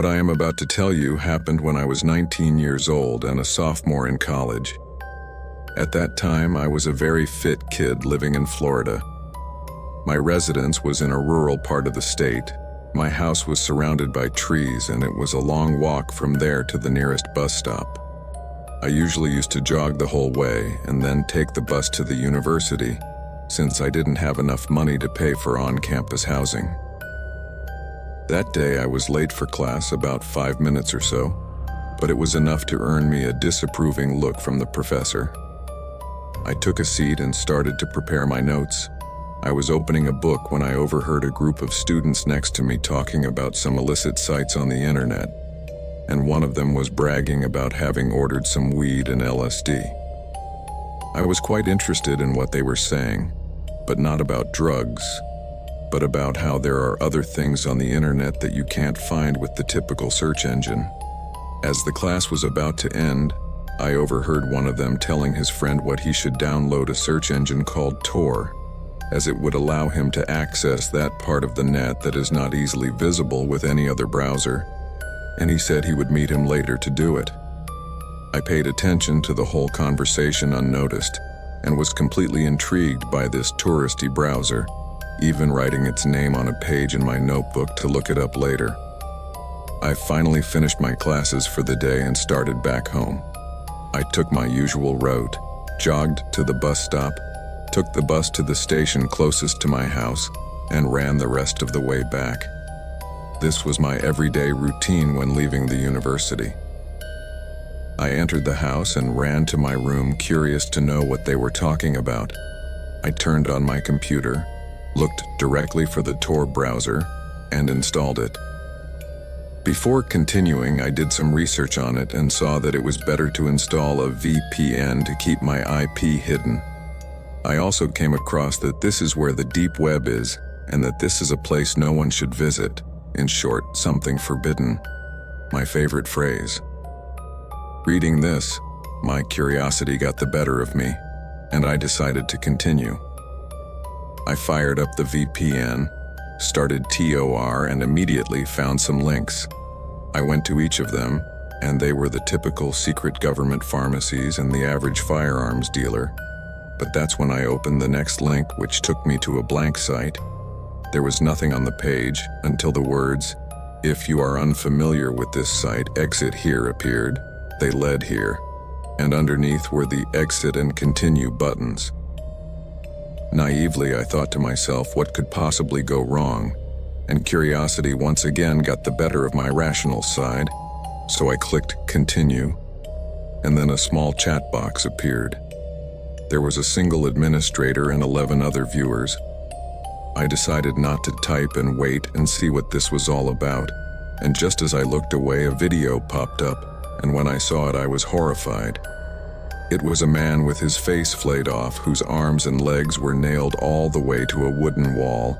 What I am about to tell you happened when I was 19 years old and a sophomore in college. At that time, I was a very fit kid living in Florida. My residence was in a rural part of the state. My house was surrounded by trees, and it was a long walk from there to the nearest bus stop. I usually used to jog the whole way and then take the bus to the university, since I didn't have enough money to pay for on-campus housing. That day I was late for class about 5 minutes or so, but it was enough to earn me a disapproving look from the professor. I took a seat and started to prepare my notes. I was opening a book when I overheard a group of students next to me talking about some illicit sites on the internet, and one of them was bragging about having ordered some weed and LSD. I was quite interested in what they were saying, but not about drugs, but about how there are other things on the internet that you can't find with the typical search engine. As the class was about to end, I overheard one of them telling his friend what he should download a search engine called Tor, as it would allow him to access that part of the net that is not easily visible with any other browser, and he said he would meet him later to do it. I paid attention to the whole conversation unnoticed, and was completely intrigued by this touristy browser, even writing its name on a page in my notebook to look it up later. I finally finished my classes for the day and started back home. I took my usual route, jogged to the bus stop, took the bus to the station closest to my house, and ran the rest of the way back. This was my everyday routine when leaving the university. I entered the house and ran to my room, curious to know what they were talking about. I turned on my computer, looked directly for the Tor browser, and installed it. Before continuing, I did some research on it and saw that it was better to install a VPN to keep my IP hidden. I also came across that this is where the deep web is, and that this is a place no one should visit. In short, something forbidden. My favorite phrase. Reading this, my curiosity got the better of me, and I decided to continue. I fired up the VPN, started Tor, and immediately found some links. I went to each of them, and they were the typical secret government pharmacies and the average firearms dealer. But that's when I opened the next link, which took me to a blank site. There was nothing on the page until the words, "If you are unfamiliar with this site, exit here" appeared. They led here, and underneath were the exit and continue buttons. Naively, I thought to myself, what could possibly go wrong? And curiosity once again got the better of my rational side, so I clicked continue, and then a small chat box appeared. There was a single administrator and 11 other viewers. I decided not to type and wait and see what this was all about, and just as I looked away, a video popped up, and when I saw it, I was horrified. It was a man with his face flayed off, whose arms and legs were nailed all the way to a wooden wall.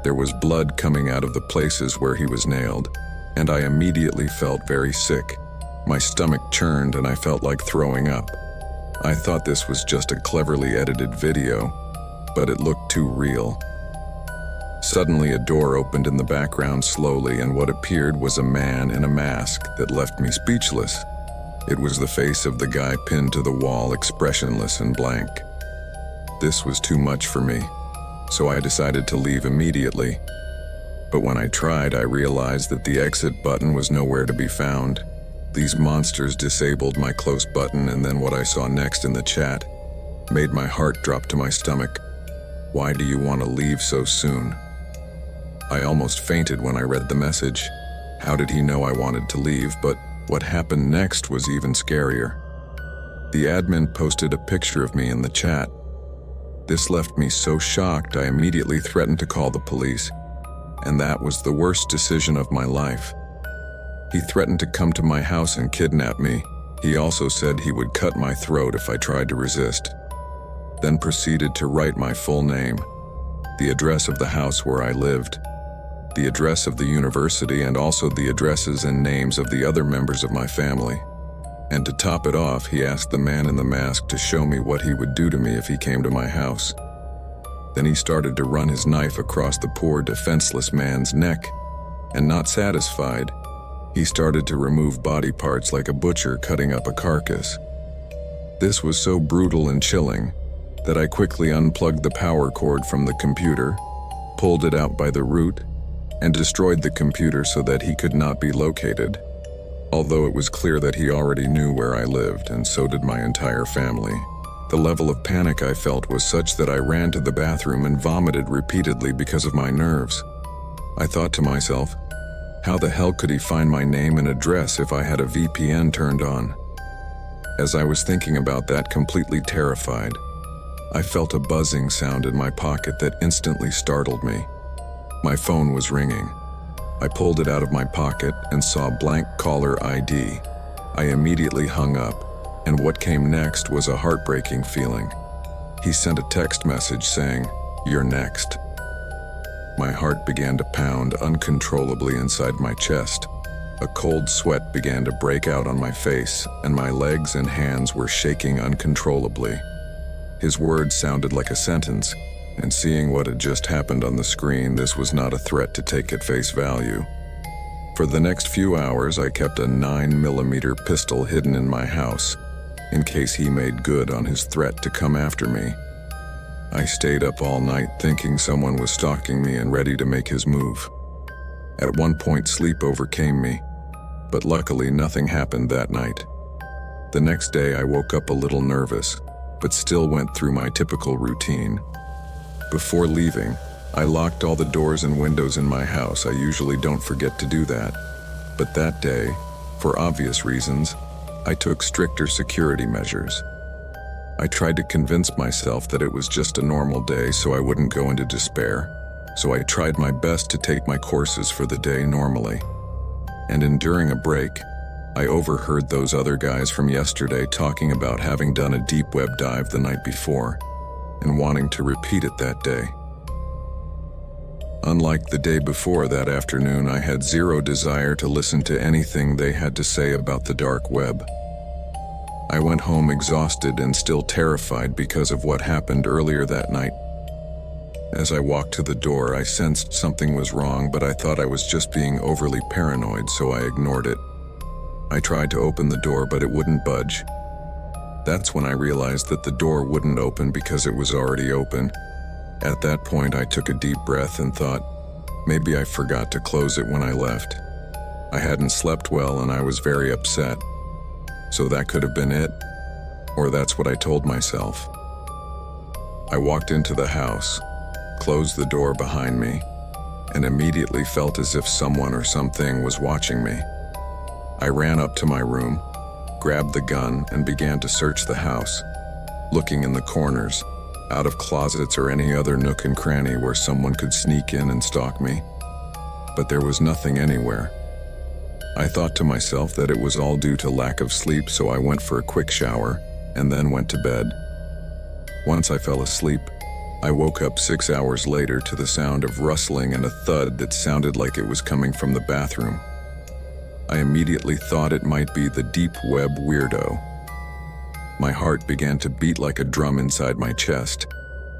There was blood coming out of the places where he was nailed, and I immediately felt very sick. My stomach churned and I felt like throwing up. I thought this was just a cleverly edited video, but it looked too real. Suddenly, a door opened in the background slowly, and what appeared was a man in a mask that left me speechless. It was the face of the guy pinned to the wall, expressionless and blank. This was too much for me, so I decided to leave immediately. But when I tried, I realized that the exit button was nowhere to be found. These monsters disabled my close button, and then what I saw next in the chat made my heart drop to my stomach. "Why do you want to leave so soon?" I almost fainted when I read the message. How did he know I wanted to leave? But what happened next was even scarier. The admin posted a picture of me in the chat. This left me so shocked I immediately threatened to call the police, and that was the worst decision of my life. He threatened to come to my house and kidnap me. He also said he would cut my throat if I tried to resist, then proceeded to write my full name, the address of the house where I lived, the address of the university, and also the addresses and names of the other members of my family. And to top it off, he asked the man in the mask to show me what he would do to me if he came to my house. Then he started to run his knife across the poor defenseless man's neck, and not satisfied, He started to remove body parts like a butcher cutting up a carcass. This was so brutal and chilling that I quickly unplugged the power cord from the computer, pulled it out by the root, and destroyed the computer so that he could not be located. Although it was clear that he already knew where I lived, and so did my entire family. The level of panic I felt was such that I ran to the bathroom and vomited repeatedly because of my nerves. I thought to myself, how the hell could he find my name and address if I had a VPN turned on? As I was thinking about that, completely terrified, I felt a buzzing sound in my pocket that instantly startled me. My phone was ringing. I pulled it out of my pocket and saw blank caller ID. I immediately hung up, and what came next was a heartbreaking feeling. He sent a text message saying, "You're next." My heart began to pound uncontrollably inside my chest. A cold sweat began to break out on my face, and my legs and hands were shaking uncontrollably. His words sounded like a sentence, and seeing what had just happened on the screen, this was not a threat to take at face value. For the next few hours, I kept a 9mm pistol hidden in my house, in case he made good on his threat to come after me. I stayed up all night thinking someone was stalking me and ready to make his move. At one point, sleep overcame me, but luckily nothing happened that night. The next day, I woke up a little nervous, but still went through my typical routine. Before leaving, I locked all the doors and windows in my house. I usually don't forget to do that. But that day, for obvious reasons, I took stricter security measures. I tried to convince myself that it was just a normal day so I wouldn't go into despair. So I tried my best to take my courses for the day normally. And during a break, I overheard those other guys from yesterday talking about having done a deep web dive the night before and wanting to repeat it that day. Unlike the day before, that afternoon I had zero desire to listen to anything they had to say about the dark web. I went home exhausted and still terrified because of what happened earlier that night. As I walked to the door, I sensed something was wrong, but I thought I was just being overly paranoid, so I ignored it. I tried to open the door, but it wouldn't budge. That's when I realized that the door wouldn't open because it was already open. At that point, I took a deep breath and thought, maybe I forgot to close it when I left. I hadn't slept well and I was very upset. So that could have been it, or that's what I told myself. I walked into the house, closed the door behind me, and immediately felt as if someone or something was watching me. I ran up to my room, grabbed the gun, and began to search the house, looking in the corners, out of closets or any other nook and cranny where someone could sneak in and stalk me. But there was nothing anywhere. I thought to myself that it was all due to lack of sleep, so I went for a quick shower and then went to bed. Once I fell asleep, I woke up 6 hours later to the sound of rustling and a thud that sounded like it was coming from the bathroom. I immediately thought it might be the deep web weirdo. My heart began to beat like a drum inside my chest,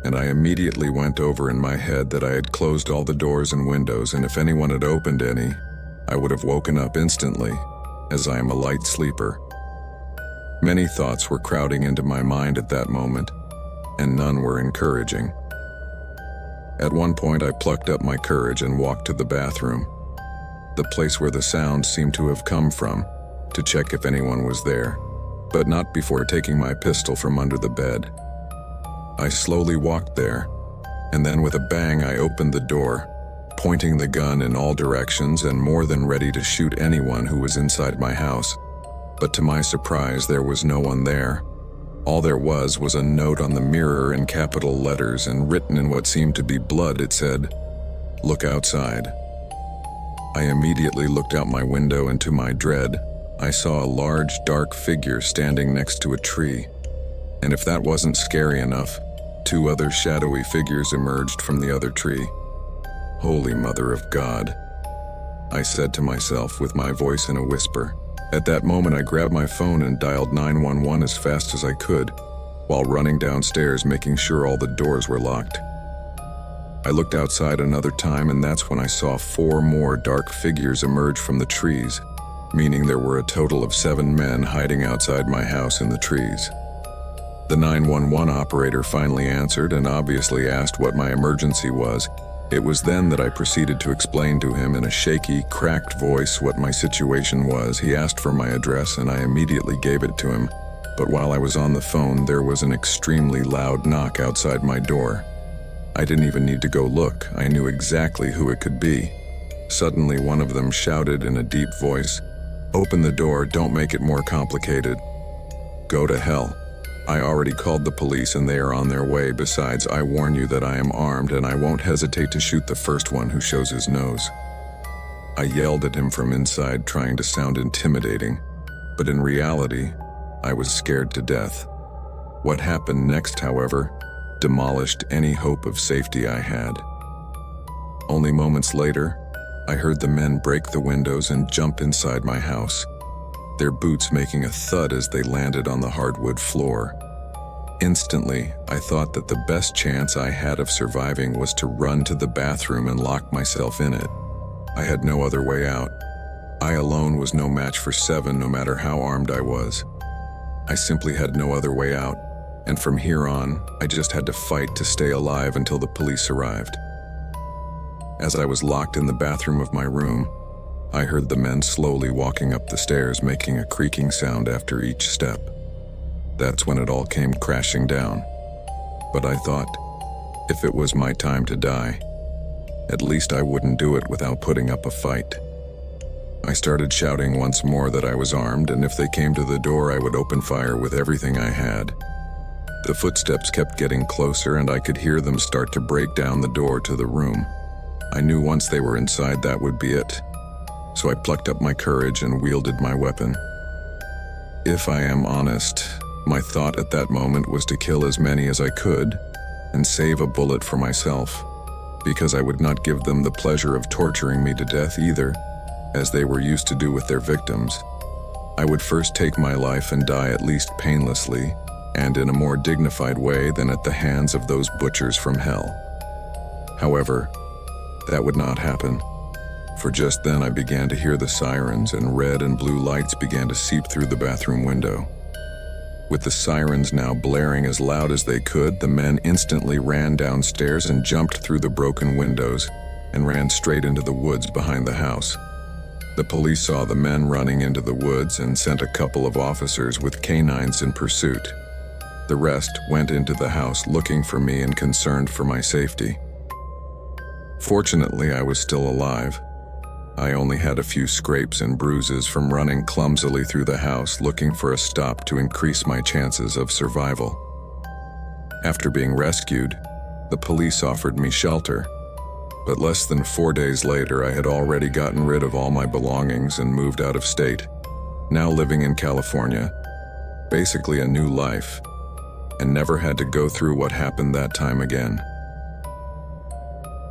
and I immediately went over in my head that I had closed all the doors and windows, and if anyone had opened any, I would have woken up instantly, as I am a light sleeper. Many thoughts were crowding into my mind at that moment, and none were encouraging. At one point, I plucked up my courage and walked to the bathroom, the place where the sound seemed to have come from, to check if anyone was there, but not before taking my pistol from under the bed. I slowly walked there, and then with a bang I opened the door, pointing the gun in all directions and more than ready to shoot anyone who was inside my house. But to my surprise, there was no one there. All there was a note on the mirror in capital letters, and written in what seemed to be blood, it said, "Look outside." I immediately looked out my window, and to my dread, I saw a large, dark figure standing next to a tree. And if that wasn't scary enough, 2 other shadowy figures emerged from the other tree. Holy Mother of God, I said to myself with my voice in a whisper. At that moment, I grabbed my phone and dialed 911 as fast as I could, while running downstairs making sure all the doors were locked. I looked outside another time, and that's when I saw 4 more dark figures emerge from the trees, meaning there were a total of 7 men hiding outside my house in the trees. The 911 operator finally answered and obviously asked what my emergency was. It was then that I proceeded to explain to him in a shaky, cracked voice what my situation was. He asked for my address and I immediately gave it to him. But while I was on the phone, there was an extremely loud knock outside my door. I didn't even need to go look. I knew exactly who it could be. Suddenly, one of them shouted in a deep voice, "Open the door, don't make it more complicated." Go to hell. I already called the police and they are on their way. Besides, I warn you that I am armed and I won't hesitate to shoot the first one who shows his nose. I yelled at him from inside, trying to sound intimidating, but in reality, I was scared to death. What happened next, however, demolished any hope of safety I had. Only moments later, I heard the men break the windows and jump inside my house, their boots making a thud as they landed on the hardwood floor. Instantly, I thought that the best chance I had of surviving was to run to the bathroom and lock myself in it. I had no other way out. I alone was no match for 7, no matter how armed I was. I simply had no other way out, and from here on, I just had to fight to stay alive until the police arrived. As I was locked in the bathroom of my room, I heard the men slowly walking up the stairs, making a creaking sound after each step. That's when it all came crashing down. But I thought, if it was my time to die, at least I wouldn't do it without putting up a fight. I started shouting once more that I was armed, and if they came to the door, I would open fire with everything I had. The footsteps kept getting closer, and I could hear them start to break down the door to the room. I knew once they were inside, that would be it. So I plucked up my courage and wielded my weapon. If I am honest, my thought at that moment was to kill as many as I could and save a bullet for myself, because I would not give them the pleasure of torturing me to death either, as they were used to do with their victims. I would first take my life and die at least painlessly, and in a more dignified way than at the hands of those butchers from hell. However, that would not happen, for just then I began to hear the sirens and red and blue lights began to seep through the bathroom window. With the sirens now blaring as loud as they could, the men instantly ran downstairs and jumped through the broken windows and ran straight into the woods behind the house. The police saw the men running into the woods and sent a couple of officers with canines in pursuit. The rest went into the house looking for me and concerned for my safety. Fortunately, I was still alive. I only had a few scrapes and bruises from running clumsily through the house looking for a stop to increase my chances of survival. After being rescued, the police offered me shelter, but less than 4 days later I had already gotten rid of all my belongings and moved out of state, now living in California, basically a new life, and never had to go through what happened that time again.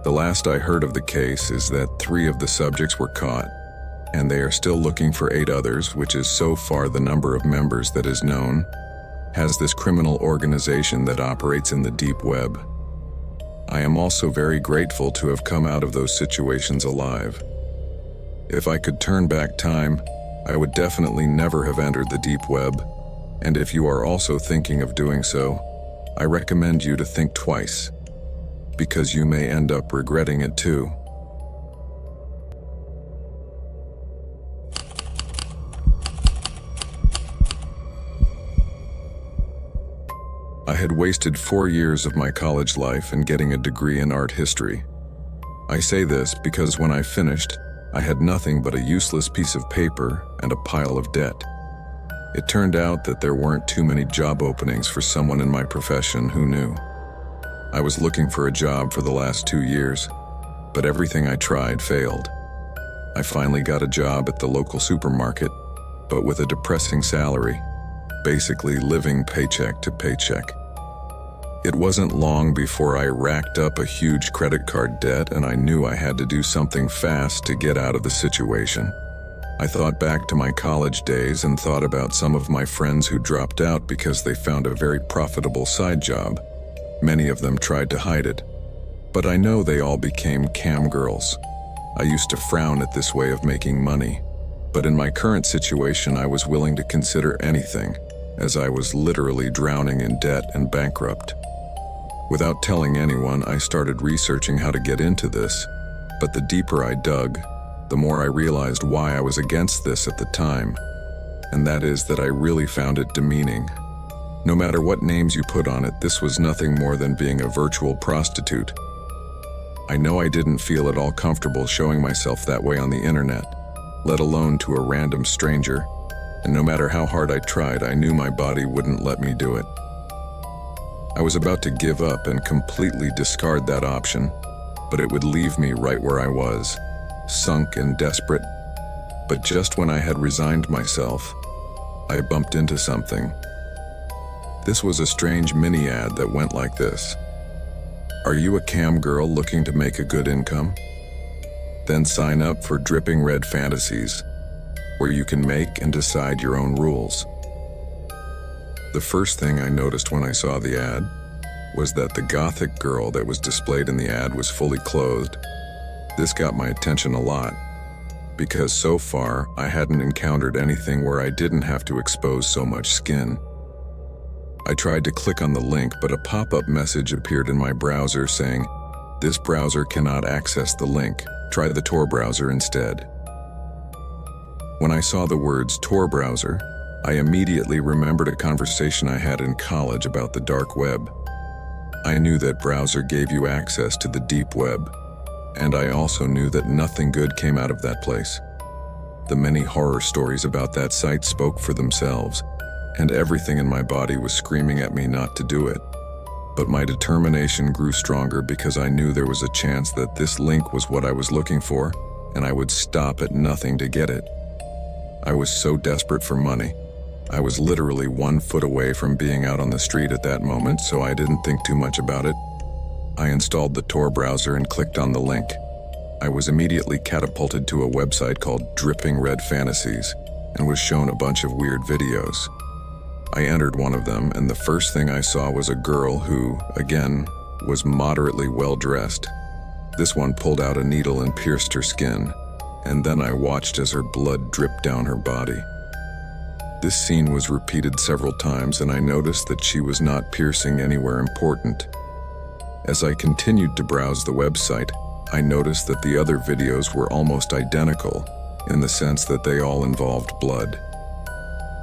The last I heard of the case is that 3 of the subjects were caught, and they are still looking for 8 others, which is so far the number of members that is known, has this criminal organization that operates in the deep web. I am also very grateful to have come out of those situations alive. If I could turn back time, I would definitely never have entered the deep web, and if you are also thinking of doing so, I recommend you to think twice, because you may end up regretting it too. I had wasted 4 years of my college life in getting a degree in art history. I say this because when I finished, I had nothing but a useless piece of paper and a pile of debt. It turned out that there weren't too many job openings for someone in my profession who knew. I was looking for a job for the last 2 years, but everything I tried failed. I finally got a job at the local supermarket, but with a depressing salary, basically living paycheck to paycheck. It wasn't long before I racked up a huge credit card debt, and I knew I had to do something fast to get out of the situation. I thought back to my college days and thought about some of my friends who dropped out because they found a very profitable side job. Many of them tried to hide it, but I know they all became cam girls. I used to frown at this way of making money. But in my current situation, I was willing to consider anything, as I was literally drowning in debt and bankrupt. Without telling anyone, I started researching how to get into this, but the deeper I dug, the more I realized why I was against this at the time, and that is that I really found it demeaning. No matter what names you put on it, this was nothing more than being a virtual prostitute. I know I didn't feel at all comfortable showing myself that way on the internet, let alone to a random stranger, and no matter how hard I tried, I knew my body wouldn't let me do it. I was about to give up and completely discard that option, but it would leave me right where I was, sunk and desperate. But just when I had resigned myself, I bumped into something. This was a strange mini ad that went like this. Are you a cam girl looking to make a good income? Then sign up for Dripping Red Fantasies, where you can make and decide your own rules. The first thing I noticed when I saw the ad was that the gothic girl that was displayed in the ad was fully clothed. This got my attention a lot, because so far I hadn't encountered anything where I didn't have to expose so much skin. I tried to click on the link, but a pop-up message appeared in my browser saying, "This browser cannot access the link. Try the Tor browser instead." When I saw the words Tor browser, I immediately remembered a conversation I had in college about the dark web. I knew that browser gave you access to the deep web, and I also knew that nothing good came out of that place. The many horror stories about that site spoke for themselves, and everything in my body was screaming at me not to do it. But my determination grew stronger because I knew there was a chance that this link was what I was looking for, and I would stop at nothing to get it. I was so desperate for money. I was literally 1 foot away from being out on the street at that moment, so I didn't think too much about it. I installed the Tor browser and clicked on the link. I was immediately catapulted to a website called Dripping Red Fantasies and was shown a bunch of weird videos. I entered one of them, and the first thing I saw was a girl who, again, was moderately well-dressed. This one pulled out a needle and pierced her skin, and then I watched as her blood dripped down her body. This scene was repeated several times, and I noticed that she was not piercing anywhere important. As I continued to browse the website, I noticed that the other videos were almost identical, in the sense that they all involved blood.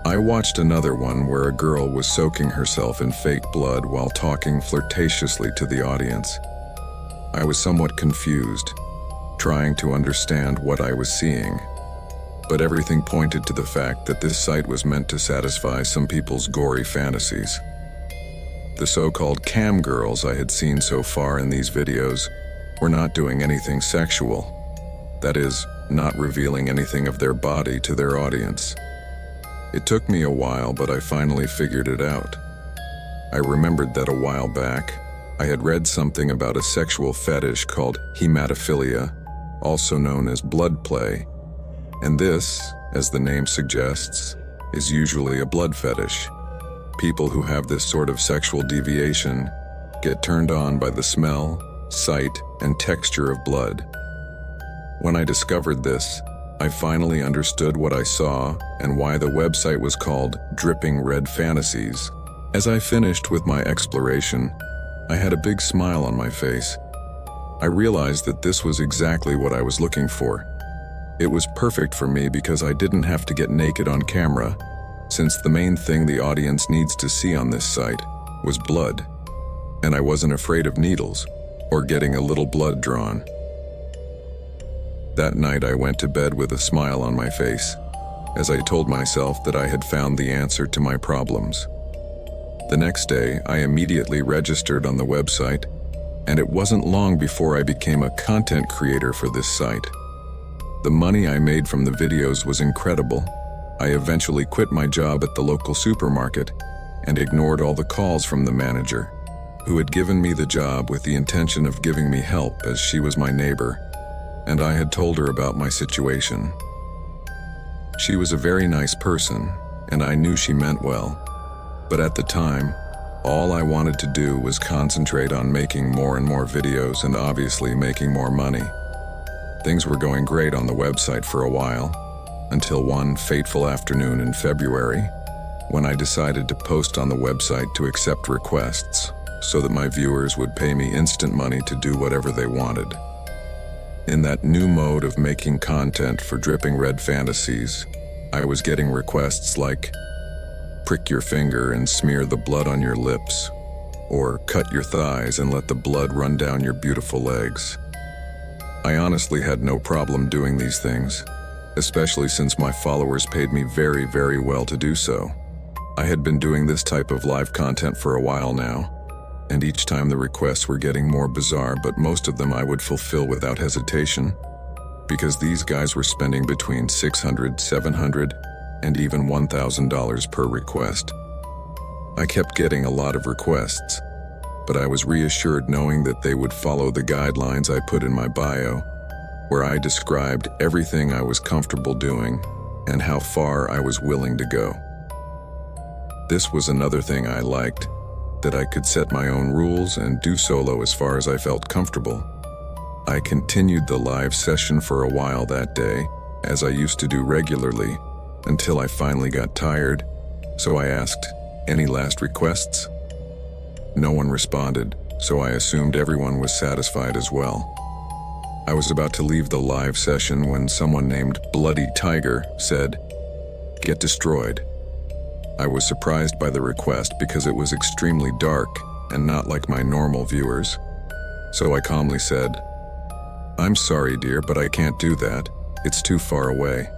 I watched another one where a girl was soaking herself in fake blood while talking flirtatiously to the audience. I was somewhat confused, trying to understand what I was seeing. But everything pointed to the fact that this site was meant to satisfy some people's gory fantasies. The so-called cam girls I had seen so far in these videos were not doing anything sexual. That is, not revealing anything of their body to their audience. It took me a while, but I finally figured it out. I remembered that a while back, I had read something about a sexual fetish called hematophilia, also known as blood play. And this, as the name suggests, is usually a blood fetish. People who have this sort of sexual deviation get turned on by the smell, sight, and texture of blood. When I discovered this, I finally understood what I saw and why the website was called Dripping Red Fantasies. As I finished with my exploration, I had a big smile on my face. I realized that this was exactly what I was looking for. It was perfect for me because I didn't have to get naked on camera, since the main thing the audience needs to see on this site was blood, and I wasn't afraid of needles or getting a little blood drawn. That night I went to bed with a smile on my face, as I told myself that I had found the answer to my problems. The next day, I immediately registered on the website, and it wasn't long before I became a content creator for this site. The money I made from the videos was incredible. I eventually quit my job at the local supermarket and ignored all the calls from the manager, who had given me the job with the intention of giving me help as she was my neighbor, and I had told her about my situation. She was a very nice person, and I knew she meant well. But at the time, all I wanted to do was concentrate on making more and more videos and obviously making more money. Things were going great on the website for a while, until one fateful afternoon in February, when I decided to post on the website to accept requests so that my viewers would pay me instant money to do whatever they wanted. In that new mode of making content for dripping red fantasies, I was getting requests like, prick your finger and smear the blood on your lips, or cut your thighs and let the blood run down your beautiful legs. I honestly had no problem doing these things, especially since my followers paid me very, very well to do so. I had been doing this type of live content for a while now, and each time the requests were getting more bizarre, but most of them I would fulfill without hesitation, because these guys were spending between $600, $700, and even $1,000 per request. I kept getting a lot of requests, but I was reassured knowing that they would follow the guidelines I put in my bio, where I described everything I was comfortable doing and how far I was willing to go. This was another thing I liked, that I could set my own rules and do solo as far as I felt comfortable. I continued the live session for a while that day, as I used to do regularly, until I finally got tired, so I asked, "Any last requests?" No one responded, so I assumed everyone was satisfied as well. I was about to leave the live session when someone named Bloody Tiger said, "Get destroyed." I was surprised by the request because it was extremely dark and not like my normal viewers. So I calmly said, "I'm sorry, dear, but I can't do that. It's too far away.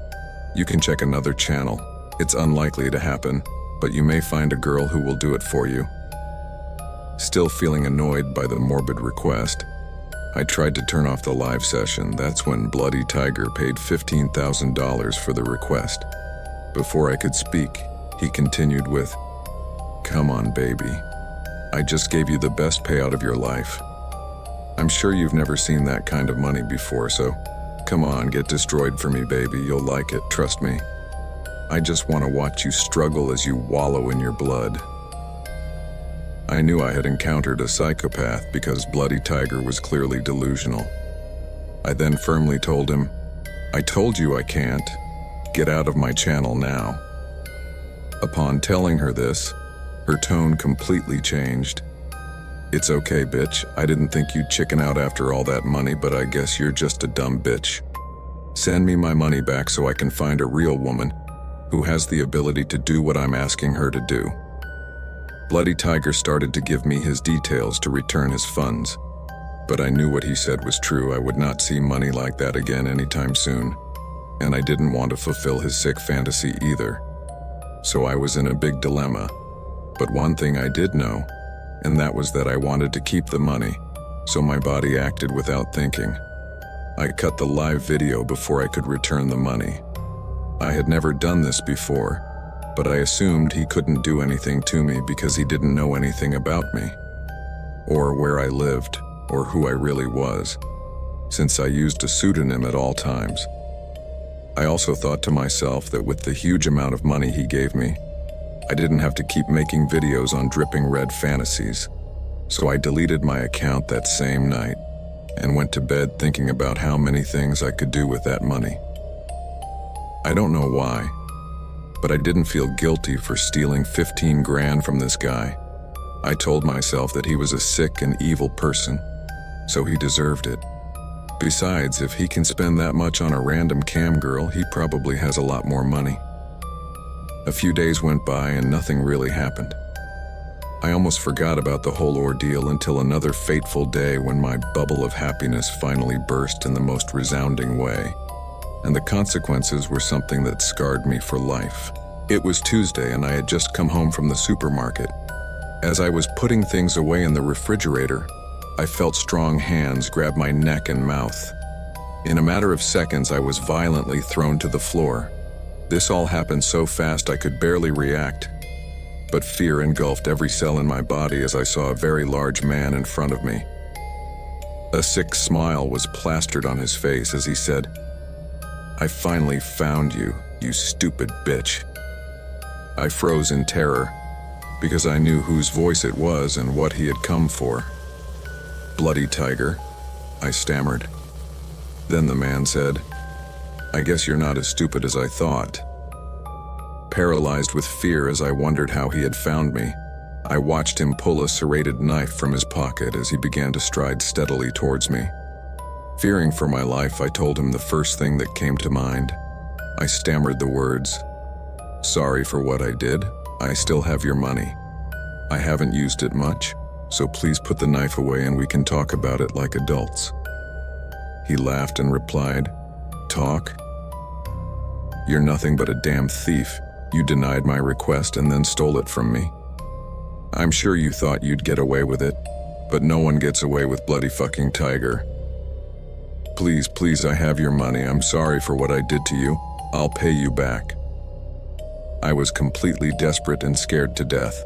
You can check another channel. It's unlikely to happen, but you may find a girl who will do it for you." Still feeling annoyed by the morbid request, I tried to turn off the live session. That's when Bloody Tiger paid $15,000 for the request. Before I could speak, he continued with, "Come on, baby. I just gave you the best payout of your life. I'm sure you've never seen that kind of money before, so come on, get destroyed for me, baby. You'll like it, trust me. I just want to watch you struggle as you wallow in your blood." I knew I had encountered a psychopath because Bloody Tiger was clearly delusional. I then firmly told him, "I told you I can't. Get out of my channel now." Upon telling her this, her tone completely changed. "It's okay, bitch. I didn't think you'd chicken out after all that money, but I guess you're just a dumb bitch. Send me my money back so I can find a real woman who has the ability to do what I'm asking her to do." Bloody Tiger started to give me his details to return his funds, but I knew what he said was true. I would not see money like that again anytime soon, and I didn't want to fulfill his sick fantasy either. So I was in a big dilemma, but one thing I did know, and that was that I wanted to keep the money, so my body acted without thinking. I cut the live video before I could return the money. I had never done this before, but I assumed he couldn't do anything to me because he didn't know anything about me, or where I lived, or who I really was, since I used a pseudonym at all times. I also thought to myself that with the huge amount of money he gave me, I didn't have to keep making videos on dripping red fantasies, so I deleted my account that same night and went to bed thinking about how many things I could do with that money. I don't know why, but I didn't feel guilty for stealing 15 grand from this guy. I told myself that he was a sick and evil person, so he deserved it. Besides, if he can spend that much on a random cam girl, he probably has a lot more money. A few days went by and nothing really happened. I almost forgot about the whole ordeal until another fateful day when my bubble of happiness finally burst in the most resounding way, and the consequences were something that scarred me for life. It was Tuesday and I had just come home from the supermarket. As I was putting things away in the refrigerator, I felt strong hands grab my neck and mouth. In a matter of seconds, I was violently thrown to the floor. This all happened so fast I could barely react, but fear engulfed every cell in my body as I saw a very large man in front of me. A sick smile was plastered on his face as he said, "I finally found you, you stupid bitch." I froze in terror, because I knew whose voice it was and what he had come for. "Bloody Tiger," I stammered. Then the man said, I guess you're not as stupid as I thought." Paralyzed with fear as I wondered how he had found me, I watched him pull a serrated knife from his pocket as he began to stride steadily towards me. Fearing for my life, I told him the first thing that came to mind. I stammered the words, "Sorry for what I did. I still have your money. I haven't used it much, so please put the knife away and we can talk about it like adults." He laughed and replied, "Talk? You're nothing but a damn thief. You denied my request and then stole it from me. I'm sure you thought you'd get away with it, but no one gets away with bloody fucking Tiger. Please, please, I have your money. I'm sorry for what I did to you. I'll pay you back." I was completely desperate and scared to death.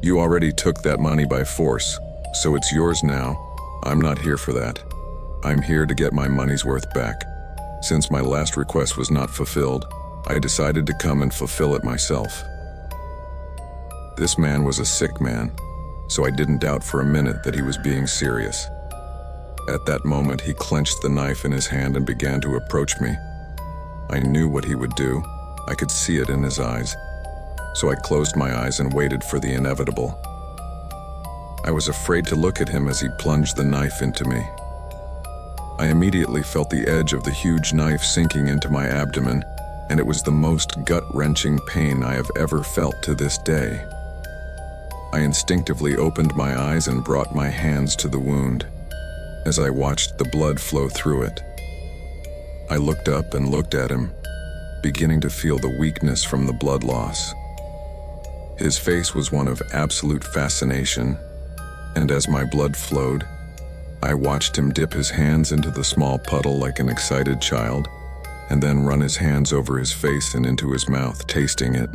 "You already took that money by force, so it's yours now. I'm not here for that. I'm here to get my money's worth back. Since my last request was not fulfilled, I decided to come and fulfill it myself." This man was a sick man, so I didn't doubt for a minute that he was being serious. At that moment, he clenched the knife in his hand and began to approach me. I knew what he would do. I could see it in his eyes. So I closed my eyes and waited for the inevitable. I was afraid to look at him as he plunged the knife into me. I immediately felt the edge of the huge knife sinking into my abdomen, and it was the most gut-wrenching pain I have ever felt to this day. I instinctively opened my eyes and brought my hands to the wound, as I watched the blood flow through it. I looked up and looked at him, beginning to feel the weakness from the blood loss. His face was one of absolute fascination, and as my blood flowed, I watched him dip his hands into the small puddle like an excited child, and then run his hands over his face and into his mouth, tasting it.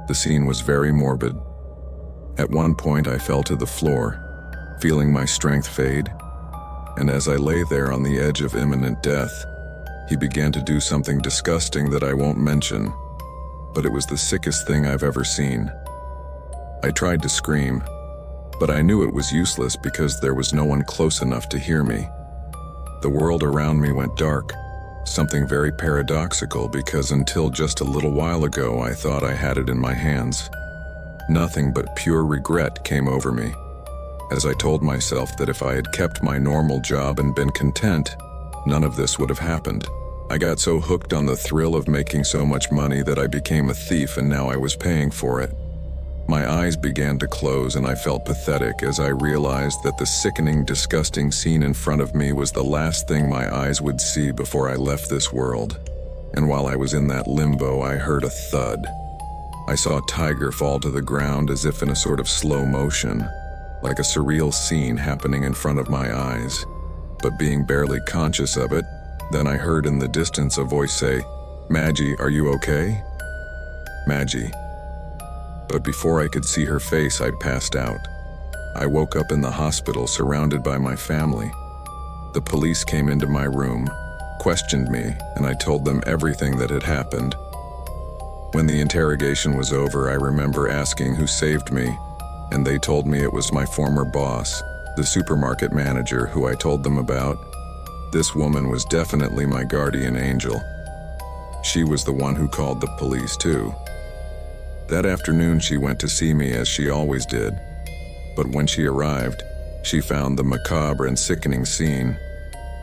The scene was very morbid. At one point, I fell to the floor, feeling my strength fade, and as I lay there on the edge of imminent death, he began to do something disgusting that I won't mention, but it was the sickest thing I've ever seen. I tried to scream, but I knew it was useless because there was no one close enough to hear me. The world around me went dark, something very paradoxical because until just a little while ago I thought I had it in my hands. Nothing but pure regret came over me, as I told myself that if I had kept my normal job and been content, none of this would have happened. I got so hooked on the thrill of making so much money that I became a thief, and now I was paying for it. My eyes began to close and I felt pathetic as I realized that the sickening, disgusting scene in front of me was the last thing my eyes would see before I left this world. And while I was in that limbo, I heard a thud. I saw Tiger fall to the ground as if in a sort of slow motion, like a surreal scene happening in front of my eyes. But being barely conscious of it, then I heard in the distance a voice say, "Maggie, are you okay?" Maggie. But before I could see her face, I'd passed out. I woke up in the hospital surrounded by my family. The police came into my room, questioned me, and I told them everything that had happened. When the interrogation was over, I remember asking who saved me, and they told me it was my former boss, the supermarket manager who I told them about. This woman was definitely my guardian angel. She was the one who called the police too. That afternoon she went to see me as she always did, but when she arrived, she found the macabre and sickening scene.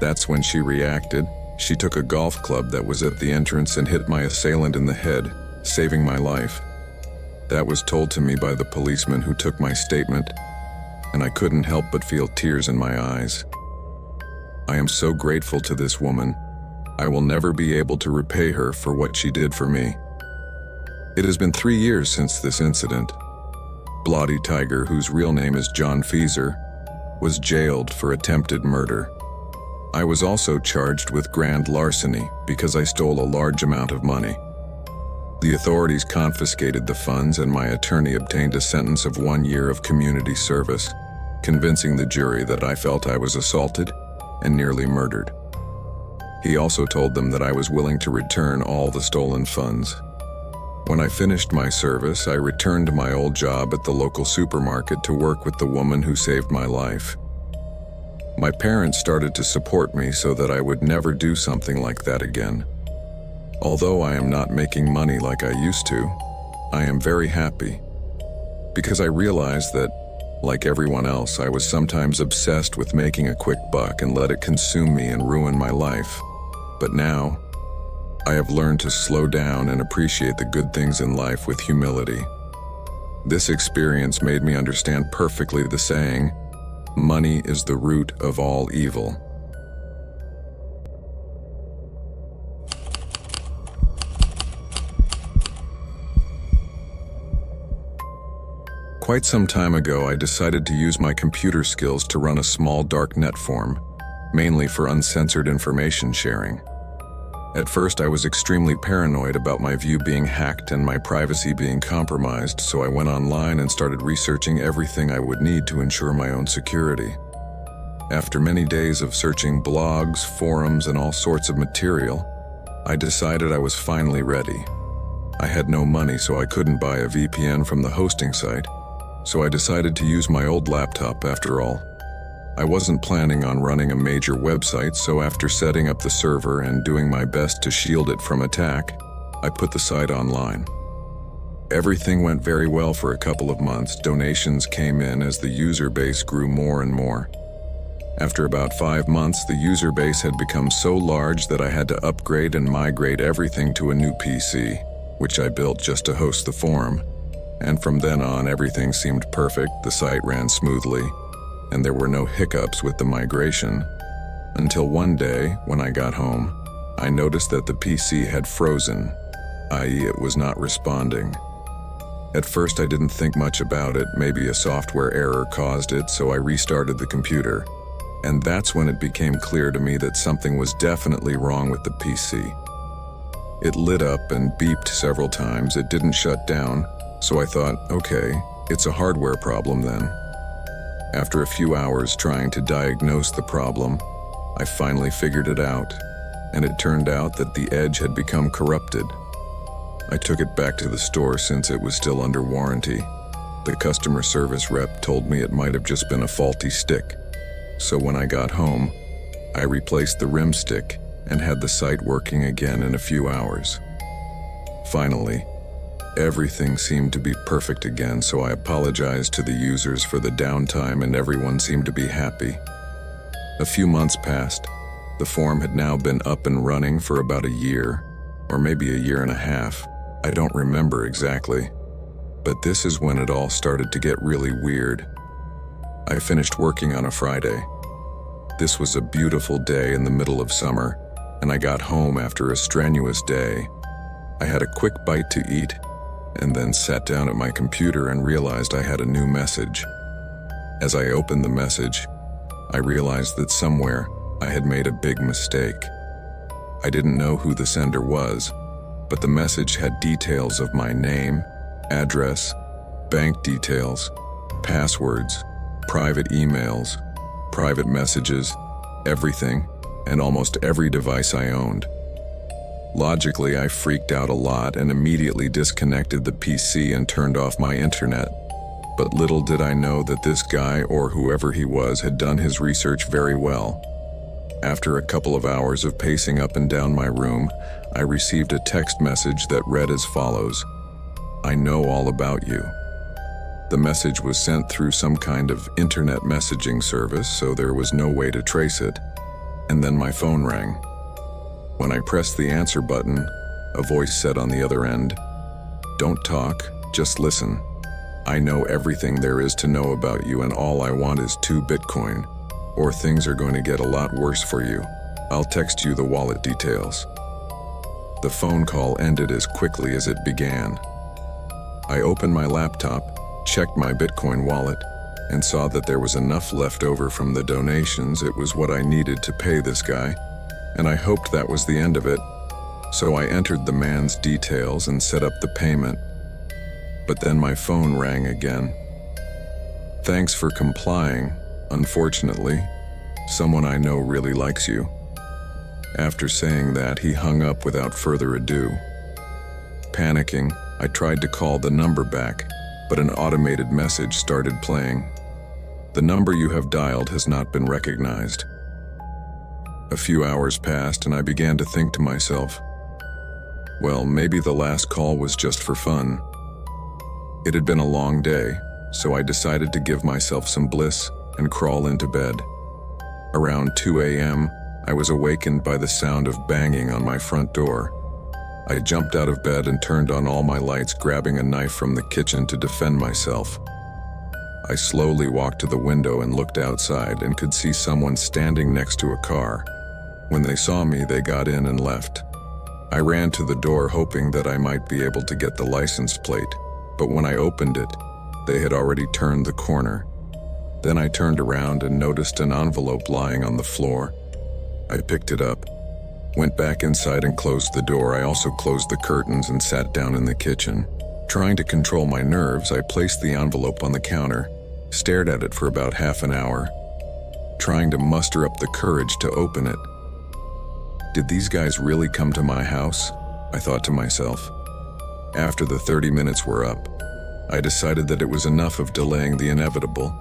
That's when she reacted. She took a golf club that was at the entrance and hit my assailant in the head, saving my life. That was told to me by the policeman who took my statement, and I couldn't help but feel tears in my eyes. I am so grateful to this woman. I will never be able to repay her for what she did for me. It has been 3 years since this incident. Bloody Tiger, whose real name is John Feezer, was jailed for attempted murder. I was also charged with grand larceny because I stole a large amount of money. The authorities confiscated the funds and my attorney obtained a sentence of 1 year of community service, convincing the jury that I felt I was assaulted and nearly murdered. He also told them that I was willing to return all the stolen funds. When I finished my service, I returned to my old job at the local supermarket to work with the woman who saved my life. My parents started to support me so that I would never do something like that again. Although I am not making money like I used to, I am very happy, because I realized that, like everyone else, I was sometimes obsessed with making a quick buck and let it consume me and ruin my life. But now, I have learned to slow down and appreciate the good things in life with humility. This experience made me understand perfectly the saying, "Money is the root of all evil." Quite some time ago, I decided to use my computer skills to run a small dark net forum, mainly for uncensored information sharing. At first, I was extremely paranoid about my view being hacked and my privacy being compromised, so I went online and started researching everything I would need to ensure my own security. After many days of searching blogs, forums, and all sorts of material, I decided I was finally ready. I had no money, so I couldn't buy a VPN from the hosting site, so I decided to use my old laptop after all. I wasn't planning on running a major website, so after setting up the server and doing my best to shield it from attack, I put the site online. Everything went very well for a couple of months. Donations came in as the user base grew more and more. After about 5 months, the user base had become so large that I had to upgrade and migrate everything to a new PC, which I built just to host the forum. And from then on, everything seemed perfect, the site ran smoothly, and there were no hiccups with the migration. Until one day, when I got home, I noticed that the PC had frozen, i.e. it was not responding. At first I didn't think much about it, maybe a software error caused it, so I restarted the computer. And that's when it became clear to me that something was definitely wrong with the PC. It lit up and beeped several times. It didn't shut down, so I thought, okay, it's a hardware problem then. After a few hours trying to diagnose the problem, I finally figured it out, and it turned out that the edge had become corrupted. I took it back to the store since it was still under warranty. The customer service rep told me it might have just been a faulty stick. So when I got home, I replaced the rim stick and had the site working again in a few hours. Finally, everything seemed to be perfect again, so I apologized to the users for the downtime and everyone seemed to be happy. A few months passed. The forum had now been up and running for about a year, or maybe a year and a half. I don't remember exactly. But this is when it all started to get really weird. I finished working on a Friday. This was a beautiful day in the middle of summer, and I got home after a strenuous day. I had a quick bite to eat, and then sat down at my computer and realized I had a new message. As I opened the message, I realized that somewhere I had made a big mistake. I didn't know who the sender was, but the message had details of my name, address, bank details, passwords, private emails, private messages, everything, and almost every device I owned. Logically, I freaked out a lot and immediately disconnected the PC and turned off my internet. But little did I know that this guy, or whoever he was, had done his research very well. After a couple of hours of pacing up and down my room, I received a text message that read as follows: "I know all about you." The message was sent through some kind of internet messaging service, so there was no way to trace it. And then my phone rang. When I pressed the answer button, a voice said on the other end, "Don't talk, just listen. I know everything there is to know about you, and all I want is 2 Bitcoin, or things are going to get a lot worse for you. I'll text you the wallet details." The phone call ended as quickly as it began. I opened my laptop, checked my Bitcoin wallet, and saw that there was enough left over from the donations. It was what I needed to pay this guy, and I hoped that was the end of it. So I entered the man's details and set up the payment. But then my phone rang again. "Thanks for complying. Unfortunately, someone I know really likes you." After saying that, he hung up without further ado. Panicking, I tried to call the number back, but an automated message started playing. The number you have dialed has not been recognized. A few hours passed and I began to think to myself, well, maybe the last call was just for fun. It had been a long day, so I decided to give myself some bliss and crawl into bed. Around 2 a.m., I was awakened by the sound of banging on my front door. I jumped out of bed and turned on all my lights, grabbing a knife from the kitchen to defend myself. I slowly walked to the window and looked outside and could see someone standing next to a car. When they saw me, they got in and left. I ran to the door hoping that I might be able to get the license plate, but when I opened it, they had already turned the corner. Then I turned around and noticed an envelope lying on the floor. I picked it up, went back inside and closed the door. I also closed the curtains and sat down in the kitchen. Trying to control my nerves, I placed the envelope on the counter, stared at it for about half an hour, trying to muster up the courage to open it. Did these guys really come to my house? I thought to myself. After the 30 minutes were up, I decided that it was enough of delaying the inevitable,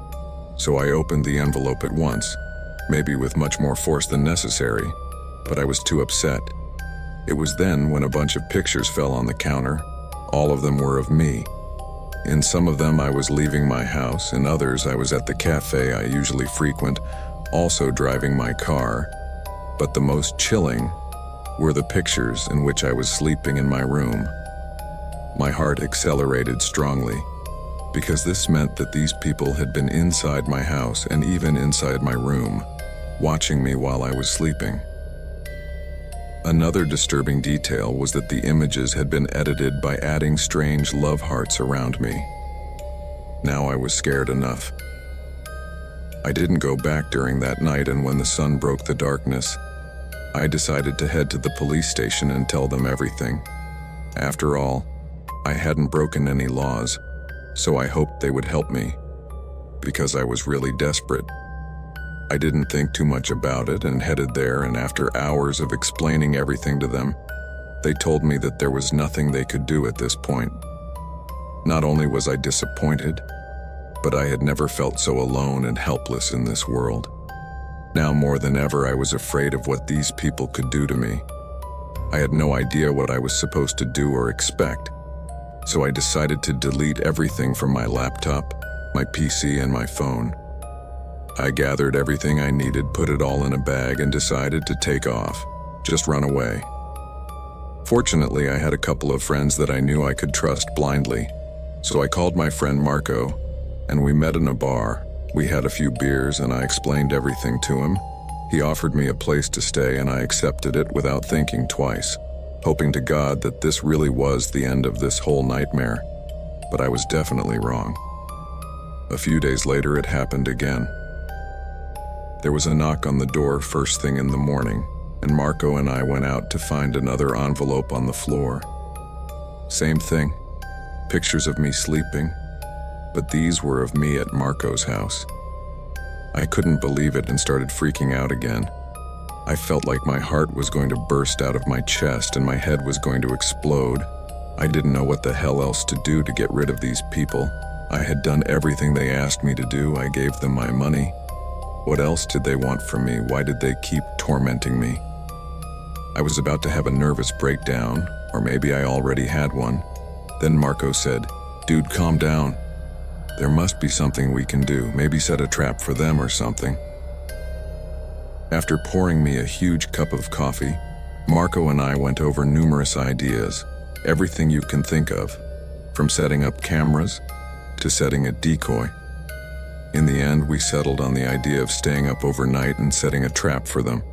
so I opened the envelope at once, maybe with much more force than necessary, but I was too upset. It was then when a bunch of pictures fell on the counter. All of them were of me. In some of them I was leaving my house, in others I was at the cafe I usually frequent, also driving my car. But the most chilling were the pictures in which I was sleeping in my room. My heart accelerated strongly, because this meant that these people had been inside my house and even inside my room, watching me while I was sleeping. Another disturbing detail was that the images had been edited by adding strange love hearts around me. Now I was scared enough. I didn't go back during that night, and when the sun broke the darkness, I decided to head to the police station and tell them everything. After all, I hadn't broken any laws, so I hoped they would help me, because I was really desperate. I didn't think too much about it and headed there, and after hours of explaining everything to them, they told me that there was nothing they could do at this point. Not only was I disappointed, but I had never felt so alone and helpless in this world. Now more than ever, I was afraid of what these people could do to me. I had no idea what I was supposed to do or expect, so I decided to delete everything from my laptop, my PC, and my phone. I gathered everything I needed, put it all in a bag, and decided to take off, just run away. Fortunately, I had a couple of friends that I knew I could trust blindly, so I called my friend Marco, and we met in a bar. We had a few beers and I explained everything to him. He offered me a place to stay and I accepted it without thinking twice, hoping to God that this really was the end of this whole nightmare. But I was definitely wrong. A few days later, it happened again. There was a knock on the door first thing in the morning, and Marco and I went out to find another envelope on the floor. Same thing, pictures of me sleeping, but these were of me at Marco's house. I couldn't believe it and started freaking out again. I felt like my heart was going to burst out of my chest and my head was going to explode. I didn't know what the hell else to do to get rid of these people. I had done everything they asked me to do. I gave them my money. What else did they want from me? Why did they keep tormenting me? I was about to have a nervous breakdown, or maybe I already had one. Then Marco said, "Dude, calm down. There must be something we can do. Maybe set a trap for them or something." After pouring me a huge cup of coffee, Marco and I went over numerous ideas, everything you can think of, from setting up cameras to setting a decoy. In the end, we settled on the idea of staying up overnight and setting a trap for them.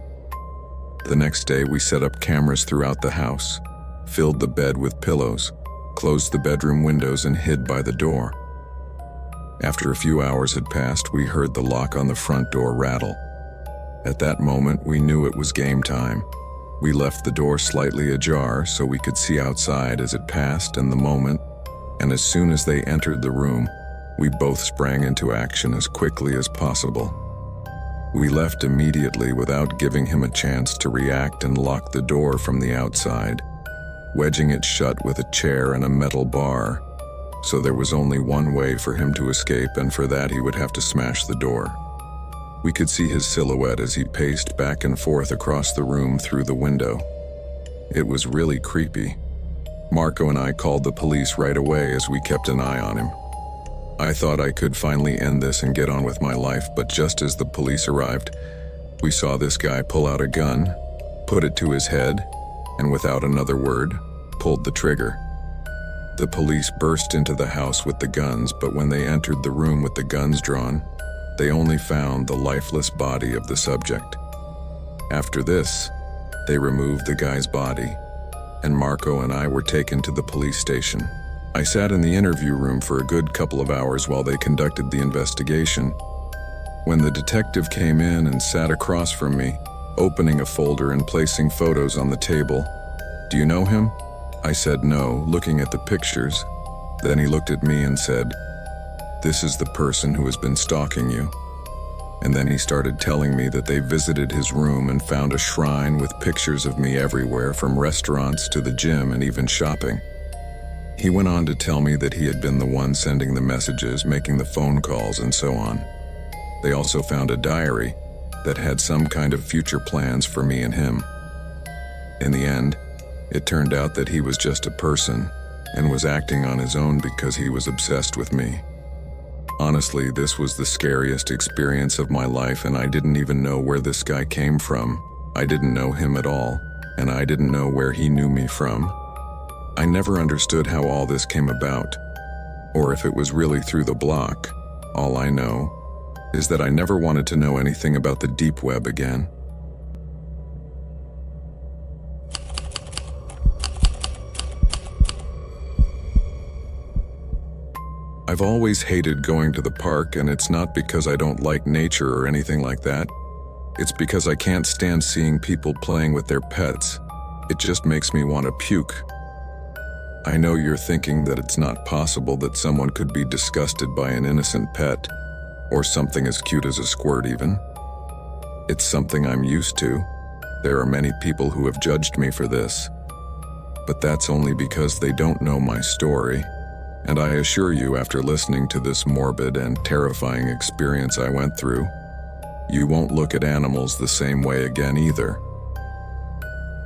The next day, we set up cameras throughout the house, filled the bed with pillows, closed the bedroom windows, and hid by the door. After a few hours had passed, we heard the lock on the front door rattle. At that moment, we knew it was game time. We left the door slightly ajar so we could see outside as it passed and as soon as they entered the room, we both sprang into action as quickly as possible. We left immediately without giving him a chance to react and locked the door from the outside, wedging it shut with a chair and a metal bar, so there was only one way for him to escape, and for that he would have to smash the door. We could see his silhouette as he paced back and forth across the room through the window. It was really creepy. Marco and I called the police right away as we kept an eye on him. I thought I could finally end this and get on with my life, but just as the police arrived, we saw this guy pull out a gun, put it to his head, and without another word, pulled the trigger. The police burst into the house with the guns, but when they entered the room with the guns drawn, they only found the lifeless body of the subject. After this, they removed the guy's body, and Marco and I were taken to the police station. I sat in the interview room for a good couple of hours while they conducted the investigation. When the detective came in and sat across from me, opening a folder and placing photos on the table, "Do you know him?" I said no, looking at the pictures. Then he looked at me and said, "This is the person who has been stalking you." And then he started telling me that they visited his room and found a shrine with pictures of me everywhere, from restaurants to the gym and even shopping. He went on to tell me that he had been the one sending the messages, making the phone calls, and so on. They also found a diary that had some kind of future plans for me and him. In the end, it turned out that he was just a person and was acting on his own because he was obsessed with me. Honestly, this was the scariest experience of my life, and I didn't even know where this guy came from. I didn't know him at all, and I didn't know where he knew me from. I never understood how all this came about, or if it was really through the block. All I know is that I never wanted to know anything about the deep web again. I've always hated going to the park, and it's not because I don't like nature or anything like that. It's because I can't stand seeing people playing with their pets. It just makes me want to puke. I know you're thinking that it's not possible that someone could be disgusted by an innocent pet, or something as cute as a squirt even. It's something I'm used to. There are many people who have judged me for this. But that's only because they don't know my story. And I assure you, after listening to this morbid and terrifying experience I went through, you won't look at animals the same way again either.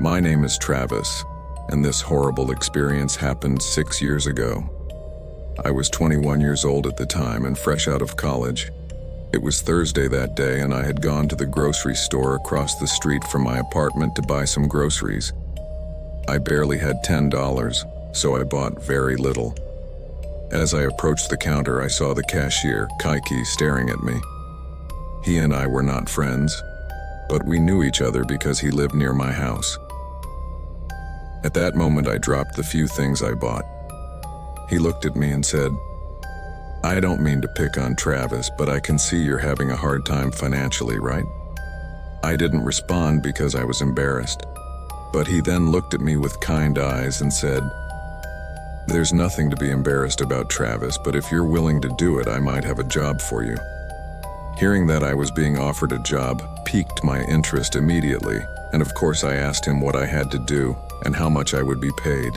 My name is Travis, and this horrible experience happened 6 years ago. I was 21 years old at the time and fresh out of college. It was Thursday that day, and I had gone to the grocery store across the street from my apartment to buy some groceries. I barely had $10, so I bought very little. As I approached the counter, I saw the cashier, Kaiki, staring at me. He and I were not friends, but we knew each other because he lived near my house. At that moment, I dropped the few things I bought. He looked at me and said, "I don't mean to pick on Travis, but I can see you're having a hard time financially, right?" I didn't respond because I was embarrassed, but he then looked at me with kind eyes and said, "There's nothing to be embarrassed about, Travis, but if you're willing to do it, I might have a job for you." Hearing that I was being offered a job piqued my interest immediately, and of course I asked him what I had to do and how much I would be paid.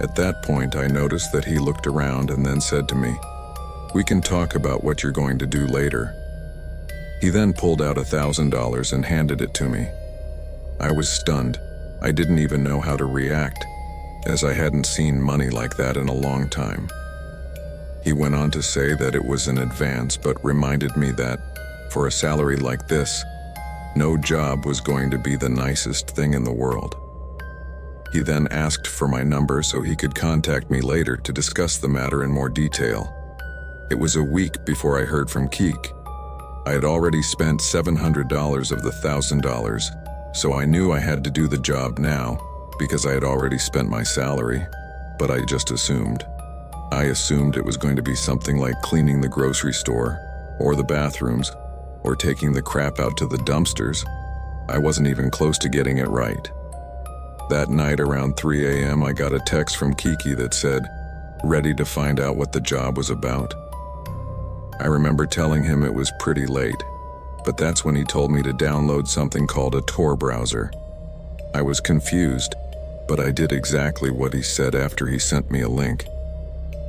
At that point, I noticed that he looked around and then said to me, "We can talk about what you're going to do later." He then pulled out $1,000 and handed it to me. I was stunned. I didn't even know how to react, as I hadn't seen money like that in a long time. He went on to say that it was an advance, but reminded me that, for a salary like this, no job was going to be the nicest thing in the world. He then asked for my number so he could contact me later to discuss the matter in more detail. It was a week before I heard from Keek. I had already spent $700 of the $1,000, so I knew I had to do the job now because I had already spent my salary, but I just assumed. I assumed it was going to be something like cleaning the grocery store, or the bathrooms, or taking the crap out to the dumpsters. I wasn't even close to getting it right. That night around 3 a.m. I got a text from Kiki that said, "Ready to find out what the job was about?" I remember telling him it was pretty late, but that's when he told me to download something called a Tor browser. I was confused, but I did exactly what he said after he sent me a link.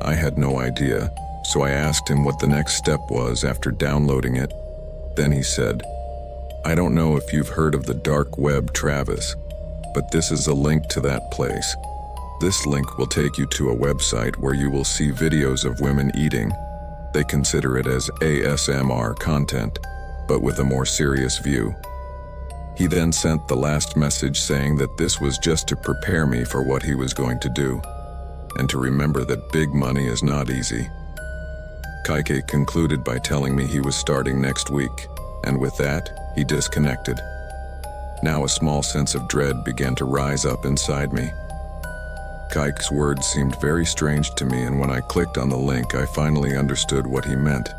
I had no idea, so I asked him what the next step was after downloading it. Then he said, "I don't know if you've heard of the dark web, Travis, but this is a link to that place. This link will take you to a website where you will see videos of women eating. They consider it as ASMR content, but with a more serious view." He then sent the last message saying that this was just to prepare me for what he was going to do, and to remember that big money is not easy. Kaike concluded by telling me he was starting next week, and with that, he disconnected. Now a small sense of dread began to rise up inside me. Kaike's words seemed very strange to me, and when I clicked on the link, I finally understood what he meant.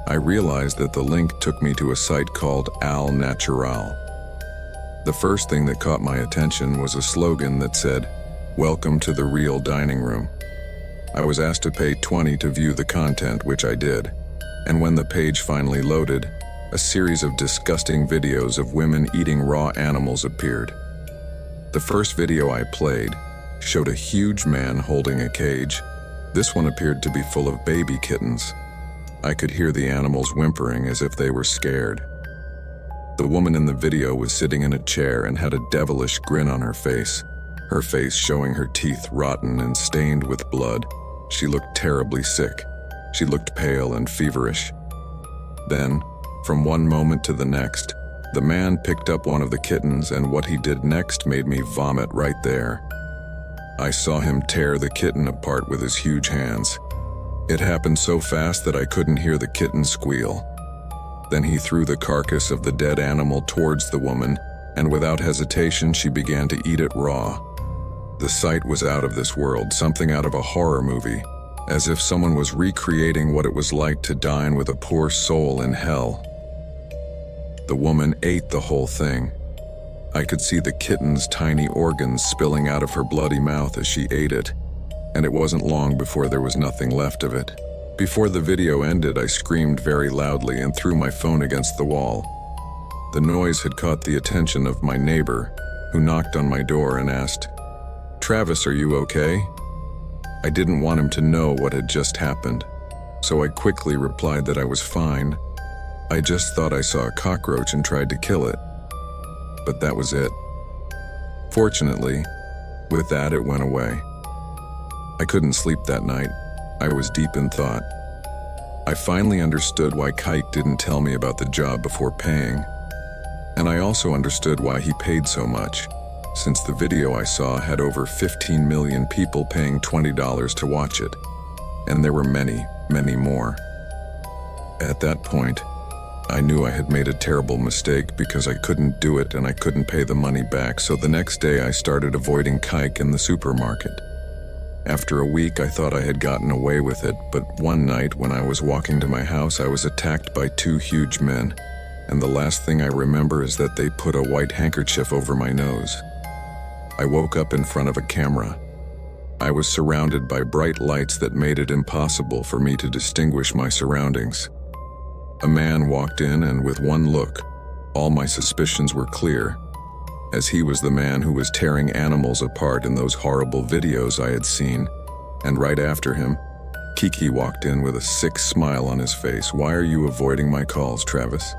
I realized that the link took me to a site called Al Natural. The first thing that caught my attention was a slogan that said, "Welcome to the real dining room." I was asked to pay $20 to view the content, which I did, and when the page finally loaded, a series of disgusting videos of women eating raw animals appeared. The first video I played showed a huge man holding a cage. This one appeared to be full of baby kittens. I could hear the animals whimpering as if they were scared. The woman in the video was sitting in a chair and had a devilish grin on her face showing her teeth rotten and stained with blood. She looked terribly sick. She looked pale and feverish. Then, from one moment to the next, the man picked up one of the kittens, and what he did next made me vomit right there. I saw him tear the kitten apart with his huge hands. It happened so fast that I couldn't hear the kitten squeal. Then he threw the carcass of the dead animal towards the woman, and without hesitation she began to eat it raw. The sight was out of this world, something out of a horror movie, as if someone was recreating what it was like to dine with a poor soul in hell. The woman ate the whole thing. I could see the kitten's tiny organs spilling out of her bloody mouth as she ate it, and it wasn't long before there was nothing left of it. Before the video ended, I screamed very loudly and threw my phone against the wall. The noise had caught the attention of my neighbor, who knocked on my door and asked, "Travis, are you okay?" I didn't want him to know what had just happened, so I quickly replied that I was fine. I just thought I saw a cockroach and tried to kill it. But that was it. Fortunately, with that it went away. I couldn't sleep that night. I was deep in thought. I finally understood why Kike didn't tell me about the job before paying. And I also understood why he paid so much, since the video I saw had over 15 million people paying $20 to watch it. And there were many, many more. At that point, I knew I had made a terrible mistake because I couldn't do it and I couldn't pay the money back, so the next day I started avoiding Kike in the supermarket. After a week, I thought I had gotten away with it, but one night when I was walking to my house, I was attacked by two huge men, and the last thing I remember is that they put a white handkerchief over my nose. I woke up in front of a camera. I was surrounded by bright lights that made it impossible for me to distinguish my surroundings. A man walked in, and with one look, all my suspicions were clear, as he was the man who was tearing animals apart in those horrible videos I had seen. And right after him, Kiki walked in with a sick smile on his face. "Why are you avoiding my calls, Travis?"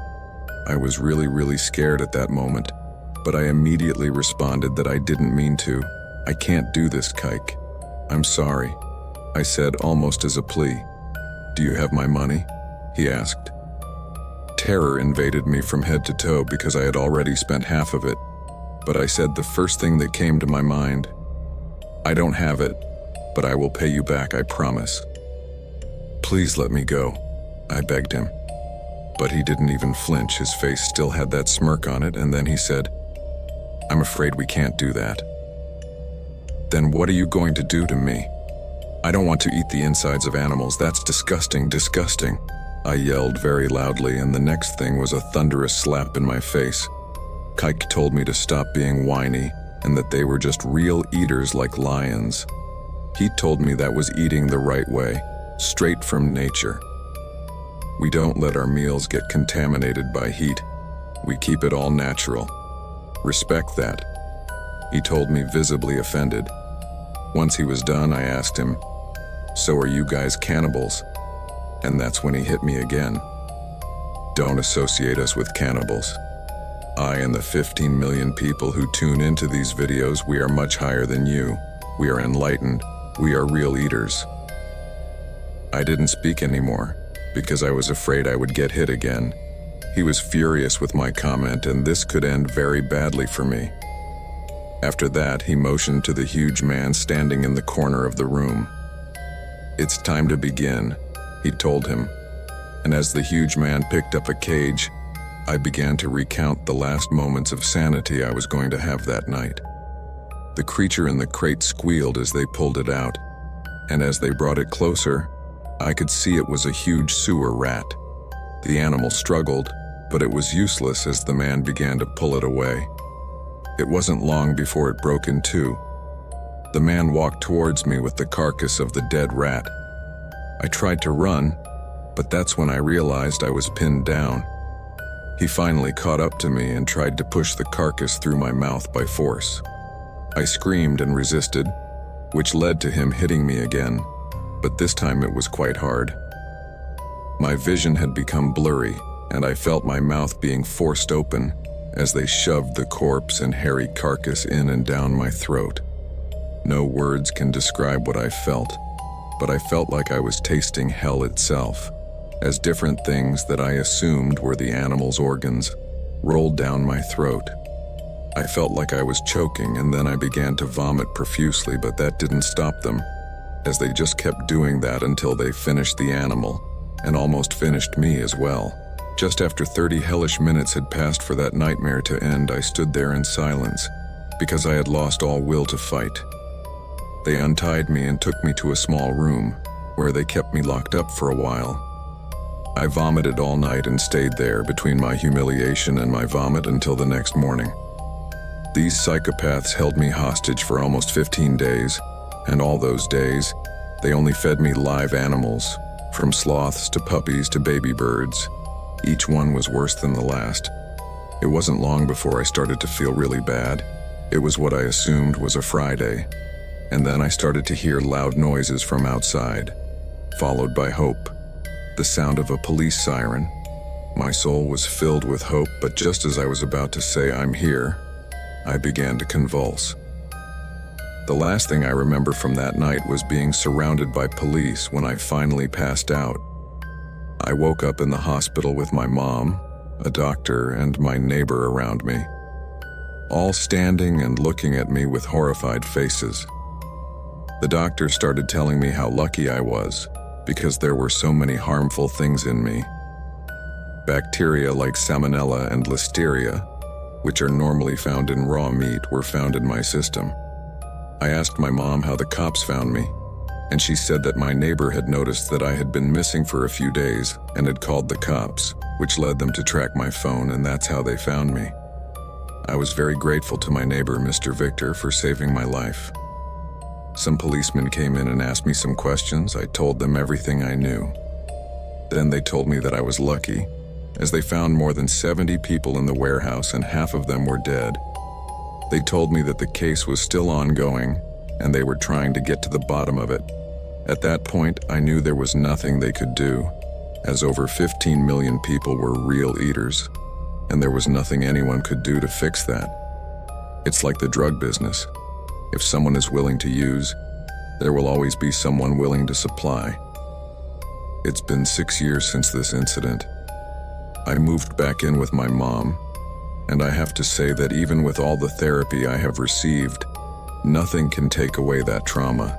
I was really scared at that moment, but I immediately responded that I didn't mean to. "I can't do this, Kike. I'm sorry," I said almost as a plea. "Do you have my money?" he asked. Terror invaded me from head to toe because I had already spent half of it, but I said the first thing that came to my mind, "I don't have it, but I will pay you back, I promise." "Please let me go," I begged him. But he didn't even flinch. His face still had that smirk on it, and then he said, "I'm afraid we can't do that." "Then what are you going to do to me?" "I don't want to eat the insides of animals. That's disgusting, disgusting," I yelled very loudly, and the next thing was a thunderous slap in my face. Kike told me to stop being whiny and that they were just real eaters like lions. He told me that was eating the right way, straight from nature. We don't let our meals get contaminated by heat. We keep it all natural. Respect that, he told me, visibly offended. Once he was done, I asked him, "So are you guys cannibals?" And that's when he hit me again. "Don't associate us with cannibals. I and the 15 million people who tune into these videos, we are much higher than you. We are enlightened. We are real eaters." I didn't speak anymore because I was afraid I would get hit again. He was furious with my comment, and this could end very badly for me. After that, he motioned to the huge man standing in the corner of the room. "It's time to begin," he told him. And as the huge man picked up a cage, I began to recount the last moments of sanity I was going to have that night. The creature in the crate squealed as they pulled it out, and as they brought it closer, I could see it was a huge sewer rat. The animal struggled, but it was useless as the man began to pull it away. It wasn't long before it broke in two. The man walked towards me with the carcass of the dead rat. I tried to run, but that's when I realized I was pinned down. He finally caught up to me and tried to push the carcass through my mouth by force. I screamed and resisted, which led to him hitting me again, but this time it was quite hard. My vision had become blurry, and I felt my mouth being forced open as they shoved the corpse and hairy carcass in and down my throat. No words can describe what I felt, but I felt like I was tasting hell itself, as different things that I assumed were the animal's organs rolled down my throat. I felt like I was choking, and then I began to vomit profusely, but that didn't stop them, as they just kept doing that until they finished the animal, and almost finished me as well. Just after 30 hellish minutes had passed for that nightmare to end, I stood there in silence, because I had lost all will to fight. They untied me and took me to a small room, where they kept me locked up for a while. I vomited all night and stayed there between my humiliation and my vomit until the next morning. These psychopaths held me hostage for almost 15 days, and all those days, they only fed me live animals, from sloths to puppies to baby birds. Each one was worse than the last. It wasn't long before I started to feel really bad. It was what I assumed was a Friday, and then I started to hear loud noises from outside, followed by hope, the sound of a police siren. My soul was filled with hope, but just as I was about to say, "I'm here," I began to convulse. The last thing I remember from that night was being surrounded by police when I finally passed out. I woke up in the hospital with my mom, a doctor, and my neighbor around me, all standing and looking at me with horrified faces. The doctor started telling me how lucky I was, because there were so many harmful things in me. Bacteria like Salmonella and Listeria, which are normally found in raw meat, were found in my system. I asked my mom how the cops found me, and she said that my neighbor had noticed that I had been missing for a few days and had called the cops, which led them to track my phone, and that's how they found me. I was very grateful to my neighbor, Mr. Victor, for saving my life. Some policemen came in and asked me some questions. I told them everything I knew. Then they told me that I was lucky, as they found more than 70 people in the warehouse and half of them were dead. They told me that the case was still ongoing and they were trying to get to the bottom of it. At that point, I knew there was nothing they could do, as over 15 million people were real eaters, and there was nothing anyone could do to fix that. It's like the drug business. If someone is willing to use, there will always be someone willing to supply. It's been 6 years since this incident. I moved back in with my mom, and I have to say that even with all the therapy I have received, nothing can take away that trauma.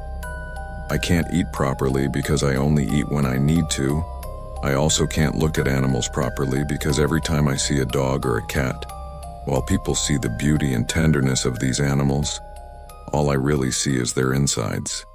I can't eat properly because I only eat when I need to. I also can't look at animals properly because every time I see a dog or a cat, while people see the beauty and tenderness of these animals, all I really see is their insides.